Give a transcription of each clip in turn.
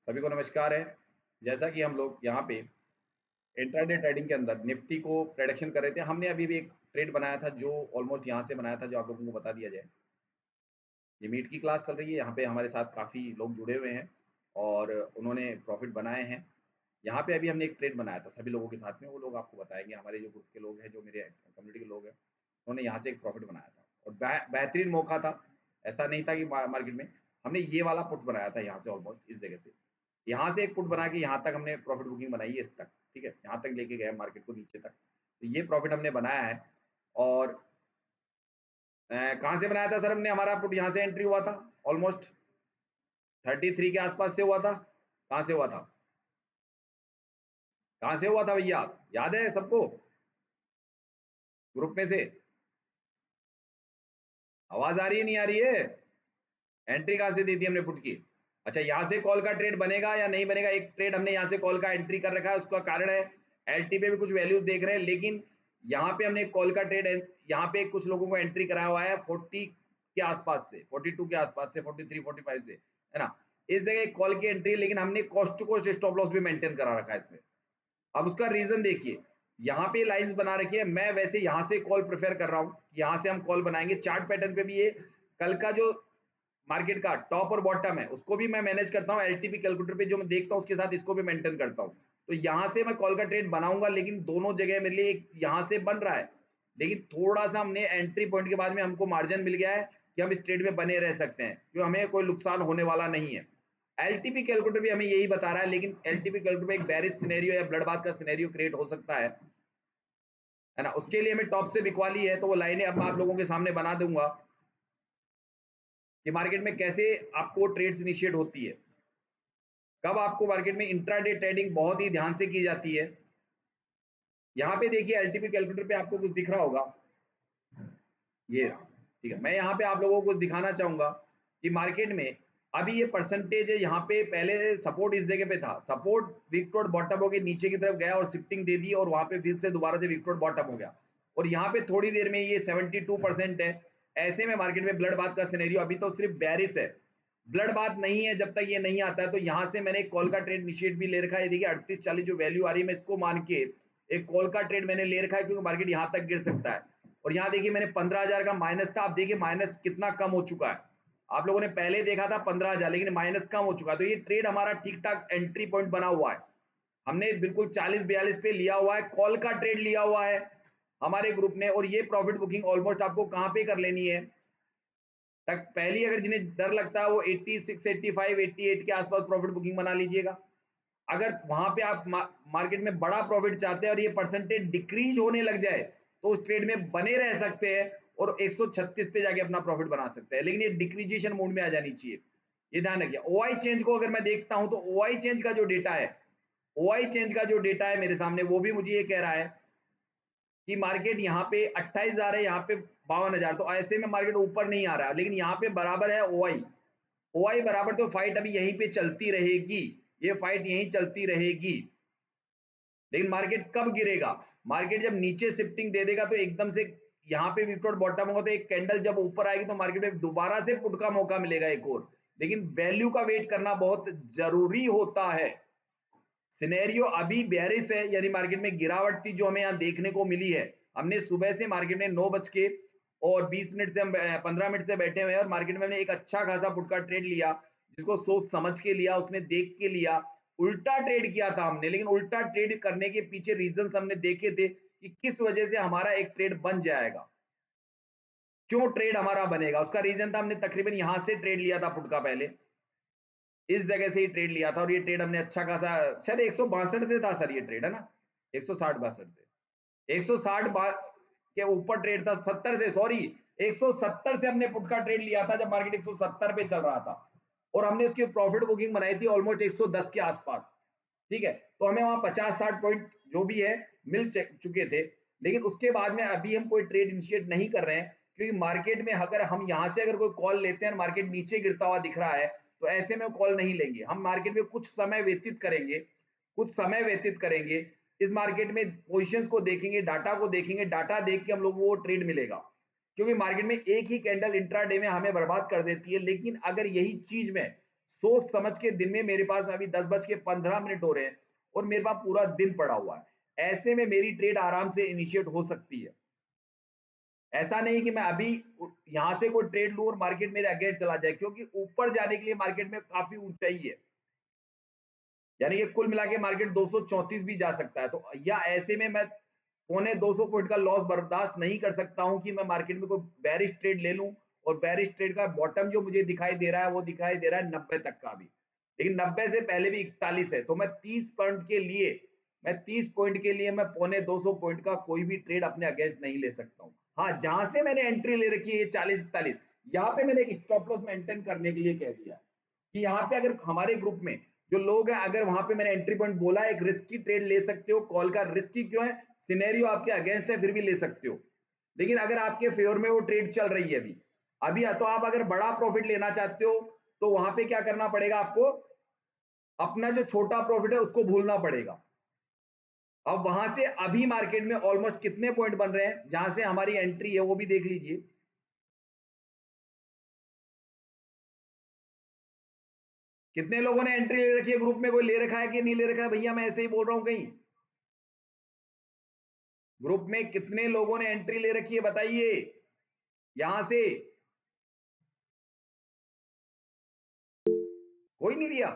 सभी को नमस्कार है। जैसा कि हम लोग यहाँ पे इंट्राडे ट्रेडिंग के अंदर निफ्टी को प्रेडिक्शन कर रहे थे, हमने अभी भी एक ट्रेड बनाया था जो ऑलमोस्ट यहाँ से बनाया था, जो आप लोगों को बता दिया जाए। ये मीट की क्लास चल रही है, यहाँ पे हमारे साथ काफ़ी लोग जुड़े हुए हैं और उन्होंने प्रॉफिट बनाए हैं। यहाँ पे अभी हमने एक ट्रेड बनाया था सभी लोगों के साथ में, वो लोग आपको बताएँगे। हमारे जो ग्रुप के लोग हैं, जो मेरे कम्युनिटी के लोग हैं, उन्होंने यहाँ से एक प्रॉफिट बनाया था और बेहतरीन मौका था। ऐसा नहीं था कि मार्केट में हमने ये वाला पुट बनाया था यहाँ से ऑलमोस्ट इस जगह से। यहाँ से एक पुट बना के यहाँ तक हमने प्रॉफिट बुकिंग बनाई है इस तक, ठीक है? यहाँ तक लेके गए मार्केट को नीचे तक। तो ये प्रॉफिट हमने बनाया है और कहाँ से बनाया था सर हमने? हमारा पुट यहाँ से एंट्री हुआ था ऑलमोस्ट 33 के आसपास से हुआ था। कहाँ से हुआ था? कहाँ से हुआ था भैया? याद है सबको? ग्रुप में से? आवाज़ आ रही है, नहीं आ रही है? एंट्री कहाँ से दी थी हमने पुट की? अच्छा, यहाँ से कॉल का ट्रेड बनेगा या नहीं बनेगा? एक ट्रेड हमने यहाँ से कॉल का एंट्री कर रखा है, उसका कारण है एलटी पे भी कुछ वैल्यूज़ देख रहे हैं, लेकिन यहाँ पे हमने कॉल का ट्रेड यहाँ पे कुछ लोगों को एंट्री कराया हुआ है 40 के आसपास से, 42 के आसपास से, 43, 45 से, है ना? इस जगह एक कॉल की एंट्री है, लेकिन हमने cost to cost stop loss भी मेंटेन करा रखा है इसमें। अब उसका रीज़न देखिए, यहाँ पे लाइन्स बना रखी है, मैं वैसे यहाँ से कॉल प्रेफ़र कर रहा हूँ, यहाँ से हम कॉल बनाएँगे। चार्ट पैटर्न पे भी ये कल का जो मार्केट का टॉप और बॉटम है, उसको भी मैं मैनेज करता हूँ। एलटीपी कैलकुलेटर पे जो मैं देखता हूँ, उसके साथ इसको भी मेंटेन करता हूँ। तो यहाँ से मैं कॉल का ट्रेड बनाऊँगा, लेकिन दोनों जगह मेरे लिए एक यहाँ से बन रहा है, लेकिन थोड़ा-सा हमने एंट्री पॉइंट के बाद में हमको मार्जिन मिल गया है कि हम इस ट्रेड में बने रह सकते हैं, क्यों हमें कोई नुकसान होने वाला नहीं है। एलटीपी कैलकुलेटर भी हमें यही बता रहा है, लेकिन एलटीपी कैलकुलेटर में एक बेयरिश सिनेरियो या ब्लड बाथ का सिनेरियो क्रिएट हो सकता है ना? उसके लिए हमें टॉप से बिकवा ली है, तो वो लाइनें अब मैं आप लोगों के सामने बना दूँगा कि मार्केट में कैसे आपको ट्रेड्स इनिशिएट होती है। कब आपको मार्केट में इंट्राडे ट्रेडिंग बहुत ही ध्यान से की जाती है। यहाँ पे देखिए एलटीपी कैलकुलेटर पे आपको कुछ दिख रहा होगा, ये रहा, ठीक है। मैं यहाँ पे आप लोगों को दिखाना चाहूँगा कि मार्केट में अभी ये परसेंटेज है, यहाँ पे पहले सपोर्ट इस जगह पे था। सपोर्ट वीक टू बॉटम हो के नीचे की तरफ गया और शिफ्टिंग दे दी और वहाँ पे फिर से दोबारा से वीक टू बॉटम हो गया। और यहाँ पे थोड़ी देर में ये 72% है। ऐसे में मार्केट में ब्लड बाथ का सिनेरियो अभी तो सिर्फ बेयरिश है। ब्लड बाथ नहीं है जब तक ये नहीं आता है, तो यहाँ से मैंने एक कॉल का ट्रेड इनिशिएट भी ले रखा है। देखिए 38-40 जो वैल्यू आ रही है, मैं इसको मान के एक कॉल का ट्रेड मैंने ले रखा है, क्योंकि मार्केट यहाँ तक गिर सकता है। और यहाँ देखिए मैंने 15,000 का माइनस था, अब देखिए माइनस कितना कम हो चुका है। आप लोगों ने पहले देखा था 15,000, लेकिन माइनस कम हो चुका है। तो ये ट्रेड हमारा ठीक-ठाक एंट्री पॉइंट बना हुआ है। हमने बिल्कुल 40-42 पे लिया हुआ है, कॉल का ट्रेड लिया हुआ है हमारे ग्रुप ने, और ये प्रॉफिट बुकिंग ऑलमोस्ट आपको कहाँ पे कर लेनी है? तक पहली अगर जिन्हें डर लगता है वो 86, 85, 88 के आसपास प्रॉफिट बुकिंग बना लीजिएगा। अगर वहां पे आप मार्केट में बड़ा प्रॉफिट चाहते हैं और ये परसेंटेज डिक्रीज होने लग जाए, तो उस ट्रेड में बने रह सकते हैं और 136 पे जाके अपना प्रॉफिट बना सकते हैं, लेकिन ये डिक्रीजिएशन मोड में आ जानी चाहिए। ये ध्यान रखिए। ओआई चेंज को अगर मैं देखता हूं, तो ओआई चेंज का जो डेटा है, ओआई चेंज का जो डेटा है मेरे सामने, वो भी मुझे ये कह रहा है कि मार्केट यहाँ पे 28,000 है, यहाँ पे 52,000, तो ऐसे में मार्केट ऊपर नहीं आ रहा है, लेकिन यहाँ पे बराबर है ओआई। ओआई बराबर, तो फाइट अभी यहीं पे चलती रहेगी, ये फाइट यहीं चलती रहेगी। लेकिन मार्केट कब गिरेगा? मार्केट जब नीचे शिफ्टिंग दे देगा, तो एकदम से यहाँ पे विकटोर बॉटम होगा, तो एक कैंडल जब ऊपर आएगी, तो मार्केट में दोबारा से पुट का मौका मिलेगा एक और। लेकिन वैल्यू का वेट करना बहुत जरूरी होता है। सिनेरियो अभी बेयरिश है, यानी मार्केट में गिरावट थी जो हमें यहाँ देखने को मिली है। हमने सुबह से मार्केट में 9 बज के और 20 मिनट से हम 15 मिनट से बैठे हुए हैं, और मार्केट में हमने एक अच्छा खासा पुट का ट्रेड लिया, जिसको सोच समझ के लिया, उसमें देख के लिया। उल्टा ट्रेड किया था हमने, लेकिन उल्टा ट्रेड करने के पीछे रीजन हमने देखे थे कि किस वजह से हमारा एक ट्रेड बन जाएगा, क्यों ट्रेड हमारा बनेगा। उसका रीजन था, हमने तकरीबन यहाँ से ट्रेड लिया था पुट का, पहले इस जगह से ही ट्रेड लिया था, और ये ट्रेड हमने अच्छा खासा, शायद 162 से था सर ये ट्रेड, है ना? 160-62 से 160 के ऊपर ट्रेड था, 70 से, सॉरी 170 से हमने पुट का ट्रेड लिया था, जब मार्केट 170 पे चल रहा था, और हमने उसकी प्रॉफिट बुकिंग बनाई थी ऑलमोस्ट 110 के आसपास। ठीक है, तो हमें वहां 50-60 पॉइंट जो भी है मिल चुके थे, लेकिन उसके बाद में अभी हम कोई ट्रेड इनिशिएट नहीं कर रहे हैं, क्योंकि मार्केट में अगर हम यहाँ से अगर कोई कॉल लेते हैं, मार्केट नीचे गिरता हुआ दिख रहा है, तो ऐसे में कॉल नहीं लेंगे। हम मार्केट में कुछ समय व्यतीत करेंगे, कुछ समय व्यतीत करेंगे, इस मार्केट में पोजिशंस को देखेंगे, डाटा को देखेंगे, डाटा देख के हम लोग वो ट्रेड मिलेगा, क्योंकि मार्केट में एक ही कैंडल इंट्राडे में हमें बर्बाद कर देती है। लेकिन अगर यही चीज में सोच समझ के दिन में मेरे पास अभी 10:15 हो रहे हैं और मेरे पास पूरा दिन पड़ा हुआ है। ऐसे में मेरी ट्रेड आराम से इनिशिएट हो सकती है। ऐसा नहीं कि मैं अभी यहाँ से कोई ट्रेड लूँ और मार्केट मेरे अगेंस्ट चला जाए, क्योंकि ऊपर जाने के लिए मार्केट में काफ़ी ऊँचाई है। यानी कि कुल मिला के मार्केट 234 भी जा सकता है। तो या ऐसे में मैं पौने 200 पॉइंट का लॉस बर्दाश्त नहीं कर सकता हूँ कि मैं मार्केट में कोई बेरिश ट्रेड ले लूँ और बेरिश ट्रेड का बॉटम जो मुझे दिखाई दे रहा है वो दिखाई दे रहा है 90 तक का भी। लेकिन 90 से पहले भी 41 है, तो मैं 30 पॉइंट के लिए मैं पौने 200 पॉइंट का कोई भी ट्रेड अपने अगेंस्ट नहीं ले सकता हूँ। हाँ, जहाँ से मैंने एंट्री ले रखी है ये 40-41, यहाँ पे मैंने एक स्टॉप लॉस मेंटेन करने के लिए कह दिया कि यहाँ पे अगर हमारे ग्रुप में जो लोग हैं, अगर वहां पे मैंने एंट्री पॉइंट बोला है, एक रिस्की ट्रेड ले सकते हो। कॉल का रिस्की क्यों है? सिनेरियो आपके अगेंस्ट है फिर भी ले सकते हो, लेकिन अगर आपके फेवर में वो ट्रेड चल रही है अभी अभी तो आप अगर बड़ा प्रॉफिट लेना चाहते हो तो वहां पे क्या करना पड़ेगा आपको? अपना जो छोटा प्रॉफिट है उसको भूलना पड़ेगा। अब वहां से अभी मार्केट में ऑलमोस्ट कितने पॉइंट बन रहे हैं जहां से हमारी एंट्री है वो भी देख लीजिए। कितने लोगों ने एंट्री ले रखी है ग्रुप में? कोई ले रखा है कि नहीं ले रखा है? भैया मैं ऐसे ही बोल रहा हूं कहीं ग्रुप में कितने लोगों ने एंट्री ले रखी है बताइए यहां से? कोई नहीं लिया?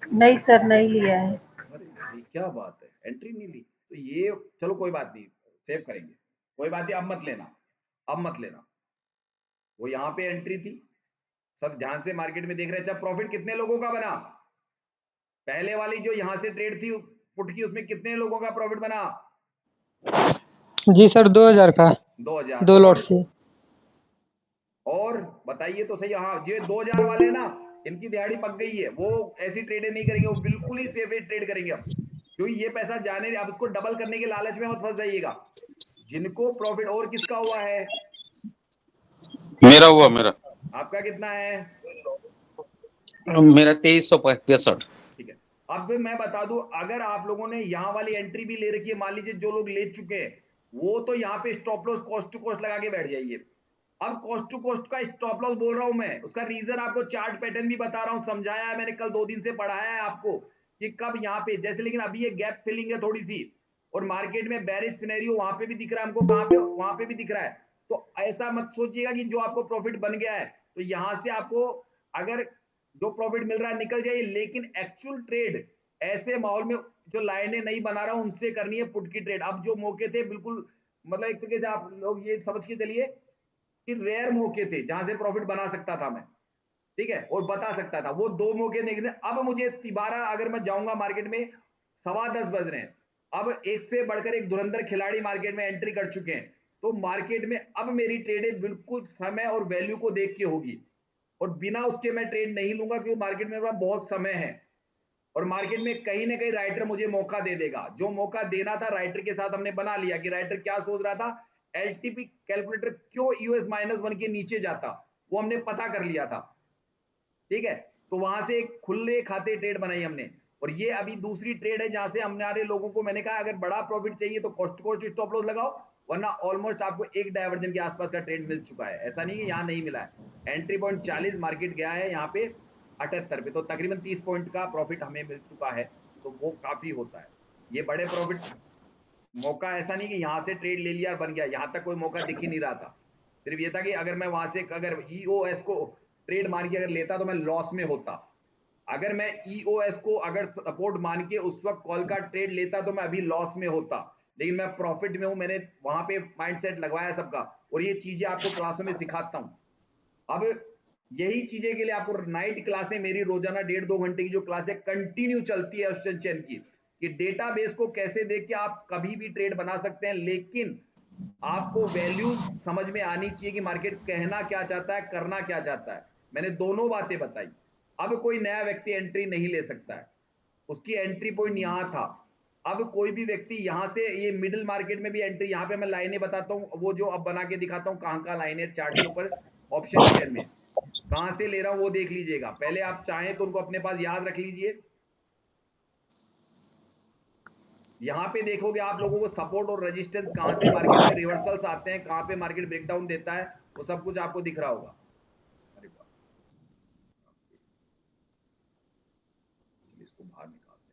नहीं सर, नहीं लिया है। अरे भाई क्या बात है, एंट्री नहीं ली? तो ये चलो कोई बात नहीं, सेव करेंगे, कोई बात नहीं। अब मत लेना, अब मत लेना। वो यहाँ पे एंट्री थी, सब ध्यान से मार्केट में देख रहे हैं। अच्छा, प्रॉफिट कितने लोगों का बना? पहले वाली जो यहाँ से ट्रेड थी पुट की, उसमें कितने लोगों का प्रॉफिट बना? जी सर, 2000 का 2000। 2 लॉट से। और बताइए तो सही। हाँ, ये 2000 वाले हैं ना, इनकी दिहाड़ी पक गई है। वो ऐसी ट्रेडें नहीं करेंगे, वो बिल्कुल ही सेफ ट्रेड करेंगे अब, क्योंकि ये पैसा जाने, अब उसको डबल करने के लालच में मत फंस जाइएगा। जिनको प्रॉफिट, और किसका हुआ है? मेरा हुआ। मेरा आपका कितना है? मेरा 2365। ठीक है। अब मैं बता दूं, अगर आप लोगों ने यहाँ वाली एंट्री भी ले रखी है, मान लीजिए जो लोग ले चुके हैं वो तो यहाँ पे stop loss cost to cost लगा के बैठ जाइए। अब कॉस्ट टू कॉस्ट का स्टॉप लॉस बोल रहा हूं मैं, उसका रीजन आपको चार्ट पैटर्न भी बता रहा हूं, समझाया है मैंने, कल 2 दिन से पढ़ाया है आपको कि कब यहाँ पे जैसे। लेकिन अभी ये गैप फिलिंग है थोड़ी सी, और मार्केट में बेरिश सिनेरियो वहां पे भी दिख रहा है हमको, कहां पे? वहां पे भी दिख रहा है। तो ऐसा मत सोचिएगा कि जो आपको प्रॉफिट बन गया है तो यहां से आपको अगर जो प्रॉफिट मिल रहा है निकल जाइए, लेकिन एक्चुअल ट्रेड ऐसे माहौल में जो लाइनें नहीं बना रहा हूं उनसे करनी है पुट की ट्रेड। अब जो मौके थे बिल्कुल, मतलब एक तरीके से आप लोग ये समझ के चलिए कि रेयर मौके थे जहां से प्रॉफिट बना सकता था मैं, ठीक है, और बता सकता था। वो 2 मौके देखने। अब मुझे 12 अगर मैं जाऊंगा मार्केट में, 10:15 बज रहे हैं, अब एक से बढ़कर एक धुरंधर खिलाड़ी मार्केट में एंट्री कर चुके हैं, तो मार्केट में अब मेरी ट्रेडें बिल्कुल समय और वैल्यू को देख के होगी, और बिना उसके मैं ट्रेड नहीं लूंगा, क्योंकि मार्केट में बहुत समय है और मार्केट में कहीं ना कहीं राइटर मुझे मौका दे देगा। जो मौका देना था राइटर के साथ हमने बना लिया कि राइटर क्या सोच रहा था, एलटीपी कैलकुलेटर क्यों यूएस -1 के नीचे जाता, वो हमने पता कर लिया था, ठीक है। तो वहां से एक खुले खाते ट्रेड बनाई हमने, और ये अभी दूसरी ट्रेड है जहां से हमारे लोगों को मैंने कहा अगर बड़ा प्रॉफिट चाहिए तो कॉस्ट कॉस्ट स्टॉप लॉस लगाओ, वरना ऑलमोस्ट आपको एक डायवर्जन के आसपास का ट्रेड मिल चुका है। ऐसा नहीं है यहाँ नहीं मिला है। एंट्री पॉइंट 40, मार्केट गया है यहाँ पे 78 पे, तो तकरीबन 30 पॉइंट का प्रॉफिट हमें मिल चुका है, तो वो काफी होता है। ये बड़े प्रॉफिट मौका ऐसा नहीं कि यहाँ से ट्रेड ले लिया और बन गया, यहाँ तक कोई मौका दिख ही नहीं रहा था। सिर्फ ये था कि अगर मैं वहां से अगर ईओएस को ट्रेड मान के अगर लेता तो मैं लॉस में होता। अगर मैं ईओएस को अगर सपोर्ट मान के उस वक्त कॉल का ट्रेड लेता तो मैं अभी लॉस में होता, लेकिन मैं प्रॉफिट में हूं। मैंने वहां पे माइंडसेट लगवाया सबका, और ये चीजें आपको क्लासों में सिखाता हूं। अब यही चीजें के लिए आपको नाइट क्लासें मेरी रोजाना 1.5-2 घंटे की जो क्लासें कंटिन्यू चलती है क्वेश्चन चेन की, कि डेटाबेस को कैसे देख के आप कभी भी ट्रेड बना सकते हैं, लेकिन आपको वैल्यू समझ में आनी चाहिए कि मार्केट कहना क्या चाहता है, करना क्या चाहता है। मैंने दोनों बातें बताई। अब कोई नया व्यक्ति एंट्री नहीं ले सकता है, उसकी एंट्री पॉइंट यहां था। अब कोई भी व्यक्ति यहां से, ये मिडिल मार्केट में भी एंट्री, यहां पे मैं लाइनें बताता हूं, वो जो अब बना के दिखाता हूं कहां कहां लाइनें चार्ट के ऊपर ऑप्शन चेन में कहां से ले रहा हूं वो देख लीजिएगा। पहले आप चाहें तो उनको अपने पास याद रख लीजिए। यहाँ पे देखोगे आप लोगों को सपोर्ट और रेजिस्टेंस कहां से मार्केट में रिवर्सल्स आते हैं, कहां पे मार्केट ब्रेकडाउन देता है, वो सब कुछ आपको दिख रहा होगा। अरे वाह, इसको बाहर निकाल